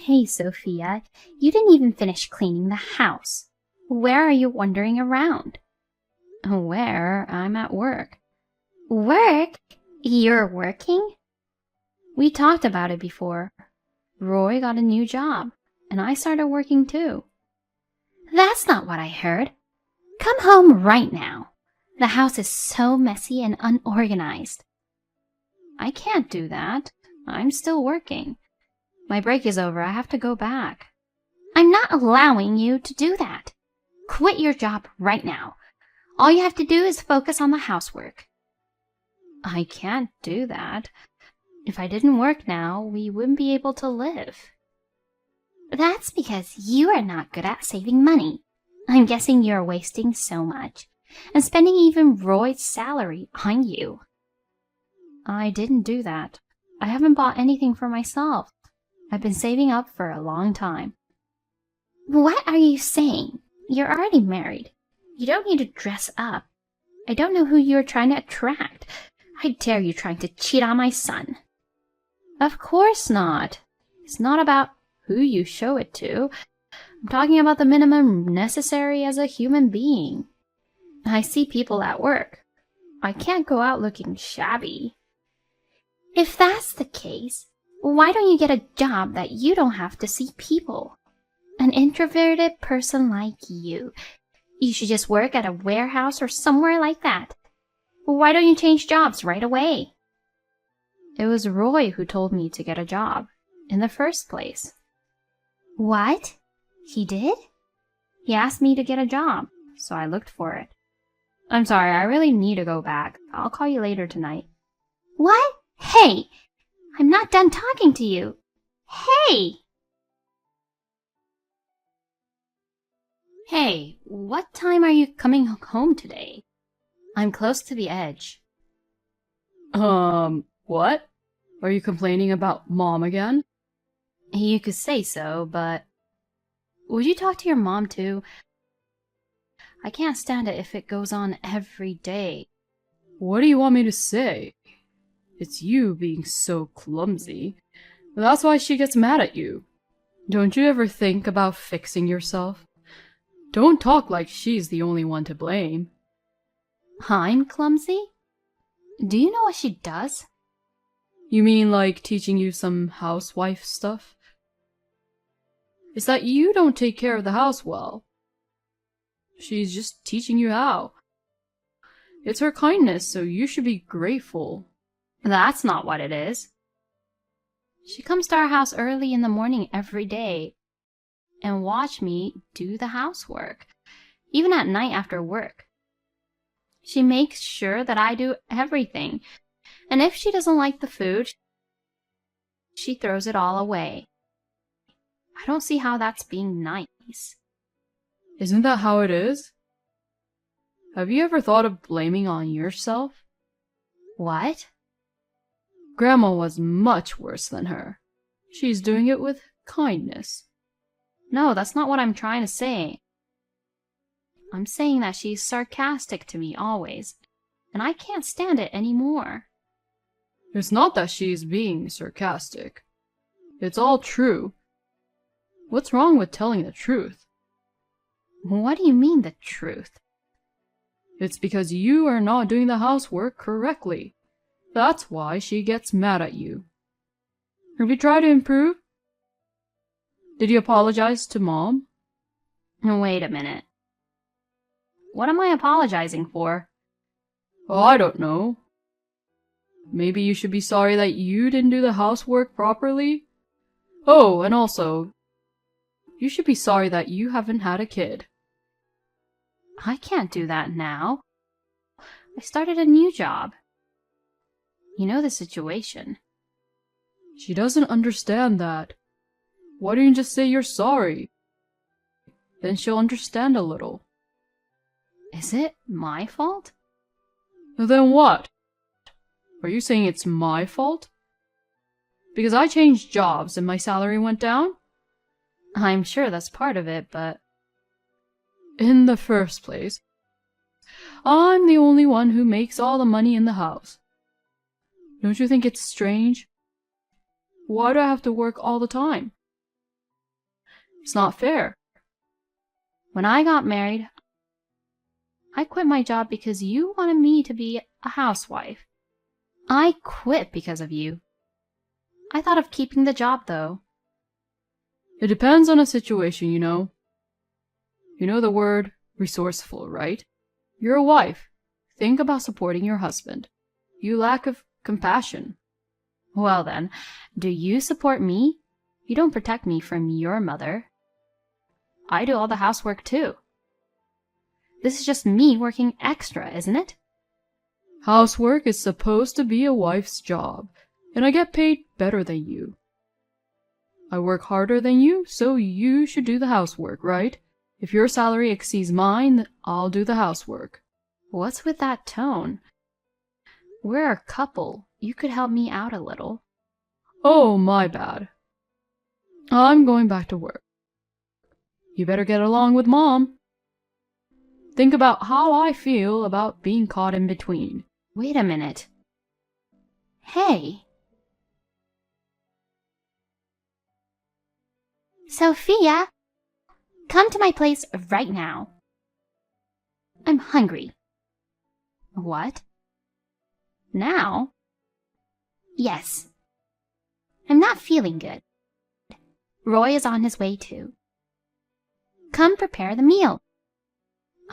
Hey, Sophia, you didn't even finish cleaning the house. Where are you wandering around? Where? I'm at work. Work? You're working? We talked about it before. Roy got a new job, and I started working too. That's not what I heard. Come home right now. The house is so messy and unorganized. I can't do that. I'm still working. My break is over. I have to go back. I'm not allowing you to do that. Quit your job right now. All you have to do is focus on the housework. I can't do that. If I didn't work now, we wouldn't be able to live. That's because you are not good at saving money. I'm guessing you're wasting so much, and spending even Roy's salary on you. I didn't do that. I haven't bought anything for myself. I've been saving up for a long time. What are you saying? You're already married. You don't need to dress up. I don't know who you're trying to attract. I dare you trying to cheat on my son. Of course not. It's not about who you show it to. I'm talking about the minimum necessary as a human being. I see people at work. I can't go out looking shabby. If that's the case, why don't you get a job that you don't have to see people? An introverted person like you. You should just work at a warehouse or somewhere like that. Why don't you change jobs right away? It was Roy who told me to get a job in the first place. What? He did? He asked me to get a job, so I looked for it. I'm sorry, I really need to go back. I'll call you later tonight. What? Hey! I'm not done talking to you. Hey! Hey, what time are you coming home today? I'm close to the edge. What? Are you complaining about Mom again? You could say so, but... Would you talk to your mom too? I can't stand it if it goes on every day. What do you want me to say? It's you being so clumsy. That's why she gets mad at you. Don't you ever think about fixing yourself? Don't talk like she's the only one to blame. I'm clumsy? Do you know what she does? You mean like teaching you some housewife stuff? It's that you don't take care of the house well. She's just teaching you how. It's her kindness, so you should be grateful. That's not what it is. She comes to our house early in the morning every day and watch me do the housework, even at night after work. She makes sure that I do everything, and if she doesn't like the food, she throws it all away. I don't see how that's being nice. Isn't that how it is? Have you ever thought of blaming on yourself? What? Grandma was much worse than her. She's doing it with kindness. No, that's not what I'm trying to say. I'm saying that she's sarcastic to me always, and I can't stand it anymore. It's not that she's being sarcastic. It's all true. What's wrong with telling the truth? What do you mean, the truth? It's because you are not doing the housework correctly. That's why she gets mad at you. Have you tried to improve? Did you apologize to Mom? Wait a minute. What am I apologizing for? Oh, I don't know. Maybe you should be sorry that you didn't do the housework properly? Oh, and also, you should be sorry that you haven't had a kid. I can't do that now. I started a new job. You know the situation. She doesn't understand that. Why don't you just say you're sorry? Then she'll understand a little. Is it my fault? Then what? Are you saying it's my fault? Because I changed jobs and my salary went down? I'm sure that's part of it, but... In the first place, I'm the only one who makes all the money in the house. Don't you think it's strange? Why do I have to work all the time? It's not fair. When I got married, I quit my job because you wanted me to be a housewife. I quit because of you. I thought of keeping the job, though. It depends on a situation, you know. You know the word resourceful, right? You're a wife. Think about supporting your husband. You lack of compassion. Well then, do you support me? You don't protect me from your mother. I do all the housework too. This is just me working extra, isn't it? Housework is supposed to be a wife's job, and I get paid better than you. I work harder than you, so you should do the housework, right? If your salary exceeds mine, then I'll do the housework. What's with that tone? We're a couple. You could help me out a little. Oh, my bad. I'm going back to work. You better get along with Mom. Think about how I feel about being caught in between. Wait a minute. Hey. Sophia, come to my place right now. I'm hungry. What? Now? Yes. I'm not feeling good. Roy is on his way too. Come prepare the meal.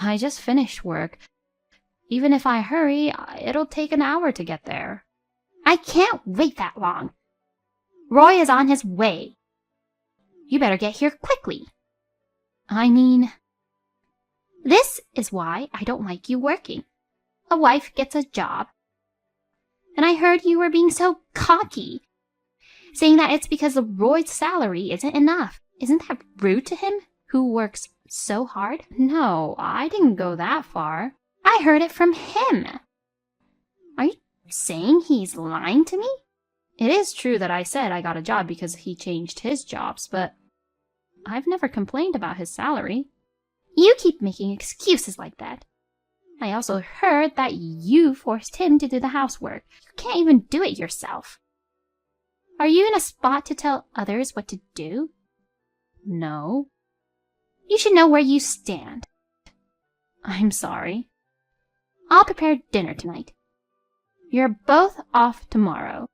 I just finished work. Even if I hurry, it'll take an hour to get there. I can't wait that long. Roy is on his way. You better get here quickly. I mean, this is why I don't like you working. A wife gets a job. And I heard you were being so cocky, saying that it's because Roy's salary isn't enough. Isn't that rude to him, who works so hard? No, I didn't go that far. I heard it from him. Are you saying he's lying to me? It is true that I said I got a job because he changed his jobs, but I've never complained about his salary. You keep making excuses like that. I also heard that you forced him to do the housework. You can't even do it yourself. Are you in a spot to tell others what to do? No. You should know where you stand. I'm sorry. I'll prepare dinner tonight. You're both off tomorrow.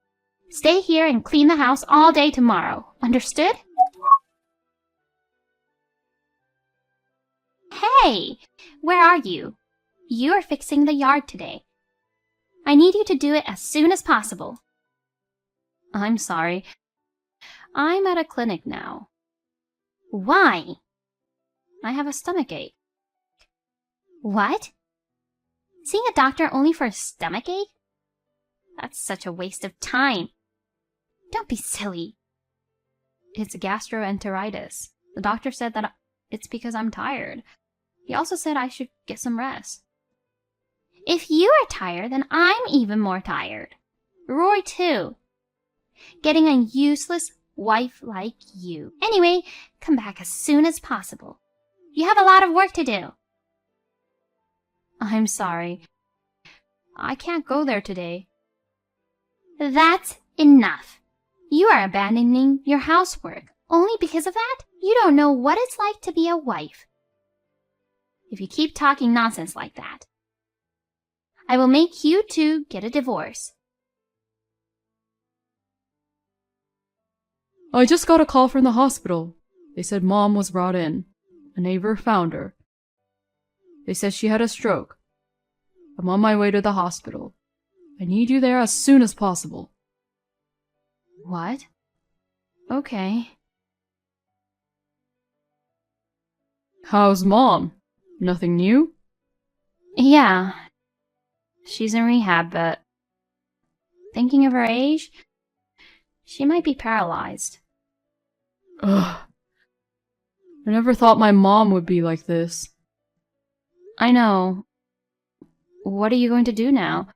Stay here and clean the house all day tomorrow. Understood? Hey! Where are you? You are fixing the yard today. I need you to do it as soon as possible. I'm sorry. I'm at a clinic now. Why? I have a stomachache. What? Seeing a doctor only for a stomachache? That's such a waste of time. Don't be silly. It's gastroenteritis. The doctor said that it's because I'm tired. He also said I should get some rest. If you are tired, then I'm even more tired. Roy, too. Getting a useless wife like you. Anyway, come back as soon as possible. You have a lot of work to do. I'm sorry. I can't go there today. That's enough. You are abandoning your housework. Only because of that? You don't know what it's like to be a wife. If you keep talking nonsense like that, I will make you two get a divorce. I just got a call from the hospital. They said Mom was brought in. A neighbor found her. They said she had a stroke. I'm on my way to the hospital. I need you there as soon as possible. What? Okay. How's Mom? Nothing new? Yeah. She's in rehab, but thinking of her age, she might be paralyzed. Ugh. I never thought my mom would be like this. I know. What are you going to do now?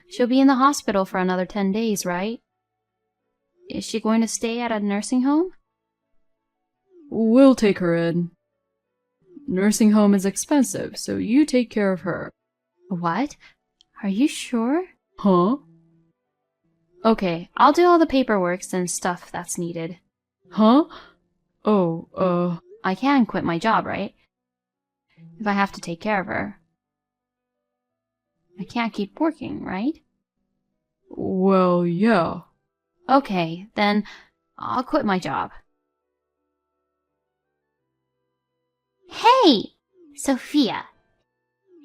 She'll be in the hospital for another 10 days, right? Is she going to stay at a nursing home? We'll take her in. Nursing home is expensive, so you take care of her. What? Are you sure? Huh? Okay, I'll do all the paperwork and stuff that's needed. Huh? Oh, I can quit my job, right? If I have to take care of her. I can't keep working, right? well, yeah. Okay, then I'll quit my job. Hey! Sophia!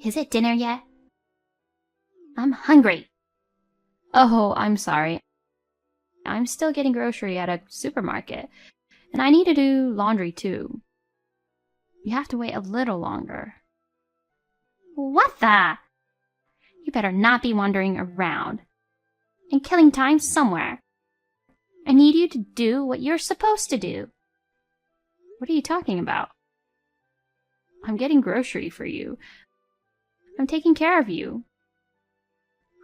Is it dinner yet? I'm hungry. Oh, I'm sorry. I'm still getting grocery at a supermarket, and I need to do laundry too. You have to wait a little longer. What the? You better not be wandering around and killing time somewhere. I need you to do what you're supposed to do. What are you talking about? I'm getting grocery for you. I'm taking care of you.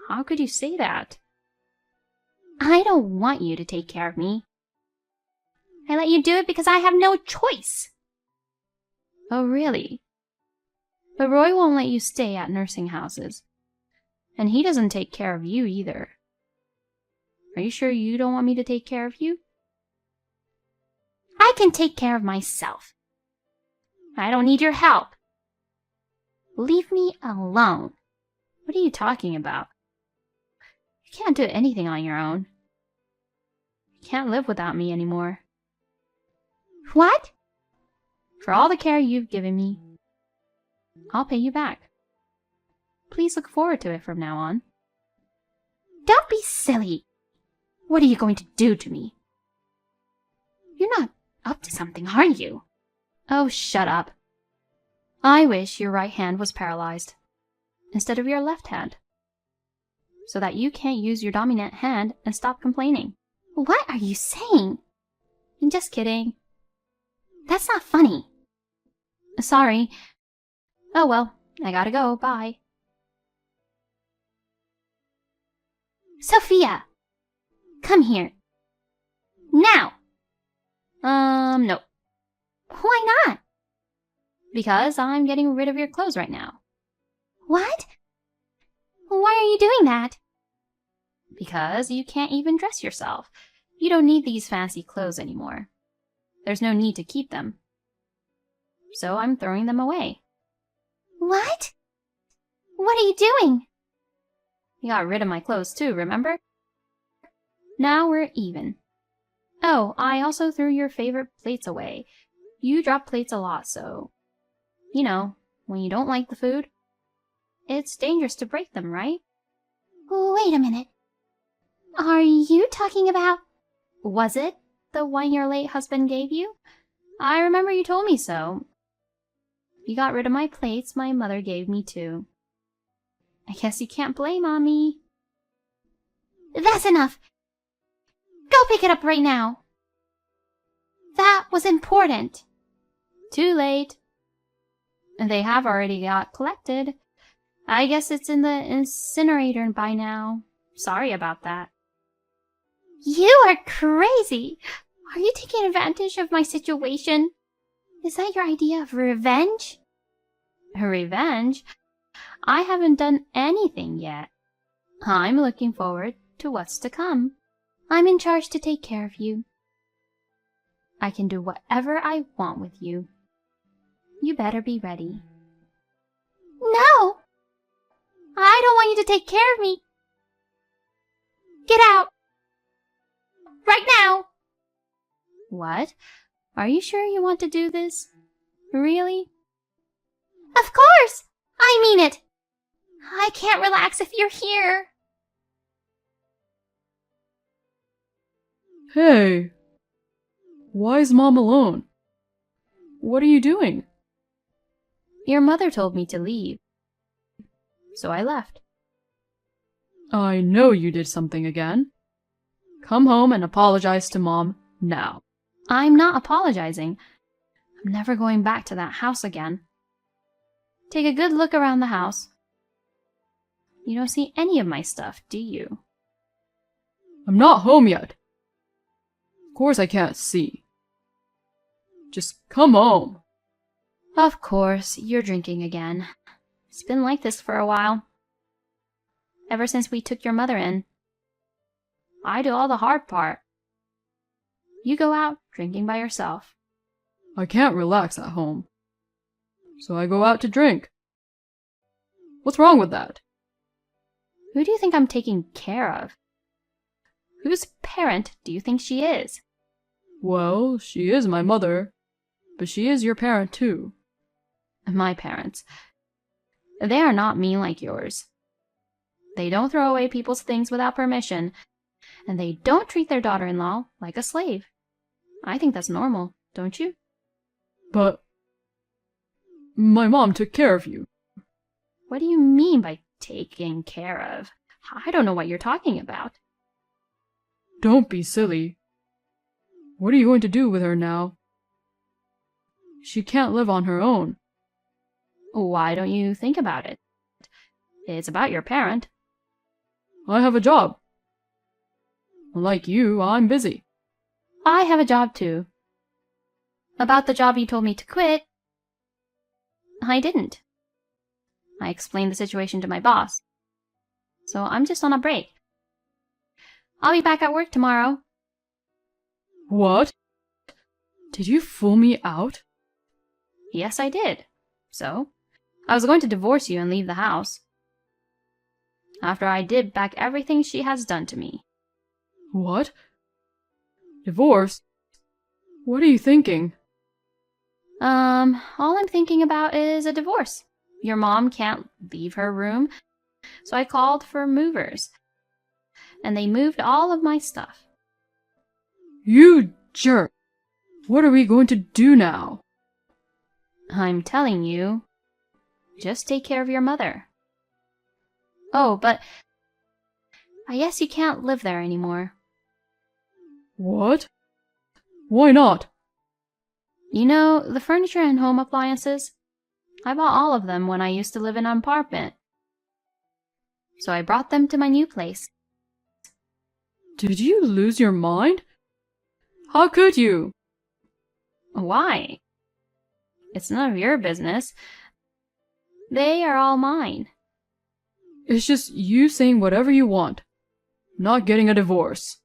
How could you say that? I don't want you to take care of me. I let you do it because I have no choice. Oh, really? But Roy won't let you stay at nursing houses. And he doesn't take care of you either. Are you sure you don't want me to take care of you? I can take care of myself. I don't need your help. Leave me alone. What are you talking about? You can't do anything on your own. You can't live without me anymore. What? For all the care you've given me, I'll pay you back. Please look forward to it from now on. Don't be silly. What are you going to do to me? You're not up to something, are you? Oh, shut up. I wish your right hand was paralyzed instead of your left hand, so that you can't use your dominant hand and stop complaining. What are you saying? I'm just kidding. That's not funny. Sorry. Oh well, I gotta go. Bye. Sophia! Come here. Now! No. Why not? Because I'm getting rid of your clothes right now. What? Why are you doing that? Because you can't even dress yourself. You don't need these fancy clothes anymore. There's no need to keep them. So I'm throwing them away. What? What are you doing? You got rid of my clothes too, remember? Now we're even. Oh, I also threw your favorite plates away. You drop plates a lot, so... You know, when you don't like the food, it's dangerous to break them, right? Wait a minute. Are you talking about... Was it the one your late husband gave you? I remember you told me so. You got rid of my plates my mother gave me too. I guess you can't blame on me. That's enough. Go pick it up right now. That was important. Too late. They have already got collected. I guess it's in the incinerator by now. Sorry about that. You are crazy. Are you taking advantage of my situation? Is that your idea of revenge? Revenge? I haven't done anything yet. I'm looking forward to what's to come. I'm in charge to take care of you. I can do whatever I want with you. You better be ready. No! I don't want you to take care of me. Get out! Right now! What? Are you sure you want to do this? Really? Of course! I mean it! I can't relax if you're here. Hey! Why is Mom alone? What are you doing? Your mother told me to leave, so I left. I know you did something again. Come home and apologize to Mom now. I'm not apologizing. I'm never going back to that house again. Take a good look around the house. You don't see any of my stuff, do you? I'm not home yet. Of course I can't see. Just come home. Of course, you're drinking again. It's been like this for a while. Ever since we took your mother in. I do all the hard part. You go out drinking by yourself. I can't relax at home, so I go out to drink. What's wrong with that? Who do you think I'm taking care of? Whose parent do you think she is? Well, she is my mother, but she is your parent too. My parents. They are not mean like yours. They don't throw away people's things without permission, and they don't treat their daughter-in-law like a slave. I think that's normal, don't you? But my mom took care of you. What do you mean by taking care of? I don't know what you're talking about. Don't be silly. What are you going to do with her now? She can't live on her own. Why don't you think about it? It's about your parent. I have a job. Like you, I'm busy. I have a job too. About the job you told me to quit, I didn't. I explained the situation to my boss. So I'm just on a break. I'll be back at work tomorrow. What? Did you fool me out? Yes, I did. So, I was going to divorce you and leave the house. After I did back everything she has done to me. What? Divorce? What are you thinking? All I'm thinking about is a divorce. Your mom can't leave her room, so I called for movers. And they moved all of my stuff. You jerk! What are we going to do now? I'm telling you, just take care of your mother. Oh, but I guess you can't live there anymore. What? Why not? You know, the furniture and home appliances? I bought all of them when I used to live in an apartment. So I brought them to my new place. Did you lose your mind? How could you? Why? It's none of your business. They are all mine. It's just you saying whatever you want, not getting a divorce.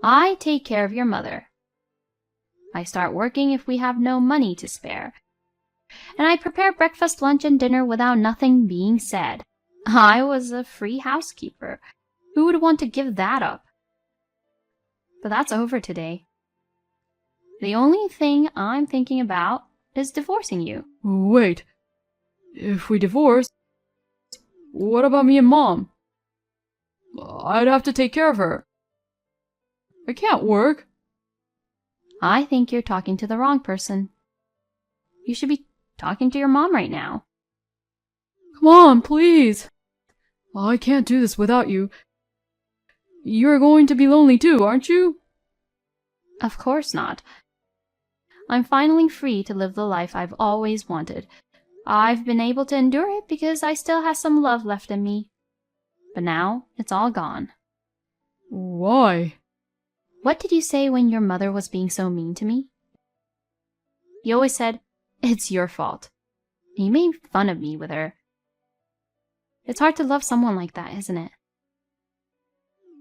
I take care of your mother. I start working if we have no money to spare. And I prepare breakfast, lunch, and dinner without nothing being said. I was a free housekeeper. Who would want to give that up? But that's over today. The only thing I'm thinking about is divorcing you. Wait. If we divorce, what about me and Mom? I'd have to take care of her. I can't work. I think you're talking to the wrong person. You should be talking to your mom right now. Come on, please. I can't do this without you. You're going to be lonely too, aren't you? Of course not. I'm finally free to live the life I've always wanted. I've been able to endure it because I still have some love left in me. But now it's all gone. Why? What did you say when your mother was being so mean to me? You always said, "It's your fault." You made fun of me with her. It's hard to love someone like that, isn't it?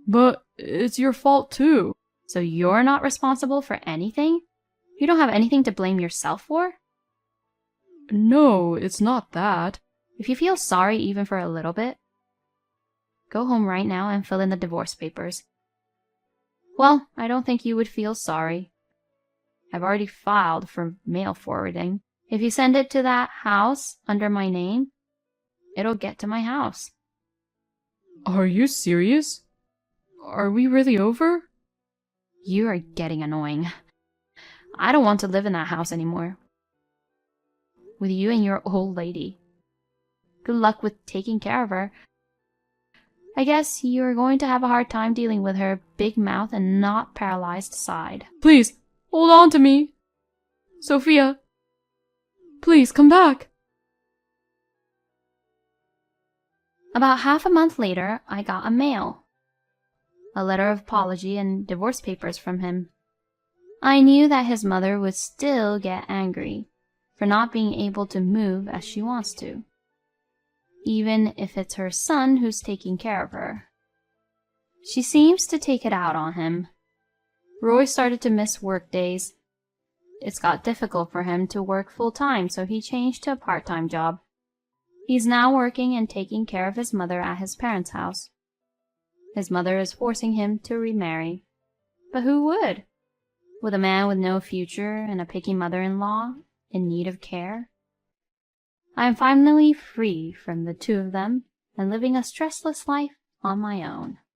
But it's your fault too. So you're not responsible for anything? You don't have anything to blame yourself for? No, it's not that. If you feel sorry even for a little bit, go home right now and fill in the divorce papers. Well, I don't think you would feel sorry. I've already filed for mail forwarding. If you send it to that house under my name, it'll get to my house. Are you serious? Are we really over? You are getting annoying. I don't want to live in that house anymore. With you and your old lady. Good luck with taking care of her. I guess you are going to have a hard time dealing with her big mouth and not paralyzed side. Please, hold on to me. Sophia, please come back. About half a month later, I got a mail. A letter of apology and divorce papers from him. I knew that his mother would still get angry for not being able to move as she wants to, even if it's her son who's taking care of her. She seems to take it out on him. Roy started to miss work days. It's got difficult for him to work full-time, so he changed to a part-time job. He's now working and taking care of his mother at his parents' house. His mother is forcing him to remarry. But who would? With a man with no future and a picky mother-in-law in need of care? I am finally free from the two of them and living a stressless life on my own.